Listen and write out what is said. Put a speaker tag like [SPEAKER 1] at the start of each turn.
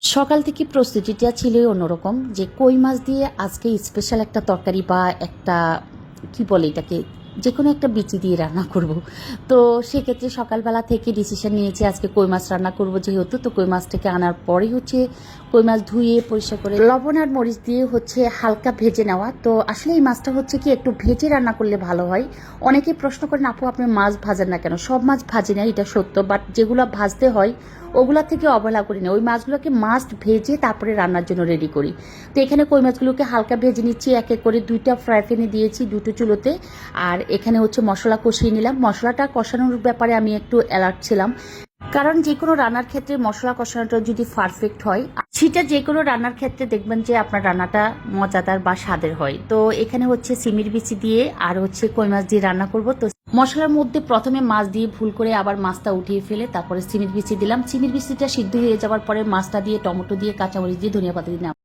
[SPEAKER 1] সকাল থেকে প্রস্তুতিটা ছিলই অন্যরকম যে কই মাছ দিয়ে আজকে স্পেশাল একটা তরকারি বা একটা কি বলে এটাকে যে কোনো একটা বিচি দিয়ে রান্না করব। তো সেক্ষেত্রে সকালবেলা থেকে ডিসিশন নিয়েছি আজকে কই মাছ রান্না করব, যেহেতু তো কই মাছটাকে আনার পরেই কই মাছ ধুয়ে পরিষ্কার করে লবণ আর মরিচ দিয়ে হালকা ভেজে নেওয়া। তো আসলে এই মাছটা কি একটু ভেজে রান্না করলে ভালো হয়। অনেকেই প্রশ্ন করেন, আপু আপনি মাছ ভাজেন না কেন? সব মাছ ভাজি না, এটা সত্য, বাট যেগুলো ভাজতে হয় ওগুলা থেকে অবহেলা করি না। ওই মাছগুলোকে মাস্ট ভেজে তারপরে রান্নার জন্য রেডি করি। তো এখানে কই মাছগুলোকে হালকা ভেজে নিচ্ছি, এক এক করে দুইটা ফ্রাই প্যানে দিয়েছি, দুটো চুলোতে। আর এখানে মশলা কষিয়ে নিলাম। মশলাটা কষানোর ব্যাপারে আমি একটু অ্যালার্ট ছিলাম, কারণ যে কোনো রান্নার ক্ষেত্রে মশলা কষানোটা যদি পারফেক্ট হয়, সেটা যে কোনো রান্নার ক্ষেত্রে দেখবেন যে আপনার রান্নাটা মজাদার বা স্বাদের হয়। তো এখানে সিমির বিচি দিয়ে আর কই মাছ দিয়ে রান্না করব। তো মশলার মধ্যে প্রথমে মাছ দিয়ে ভুল করে আবার মাছটা উঠিয়ে ফেলে তারপরে সিমির বিচি দিলাম। সিমির বিচিটা সিদ্ধ হয়ে যাওয়ার পরে মাছটা দিয়ে টমেটো দিয়ে কাঁচামরিচ দিয়ে ধনিয়া পাতা দিলাম।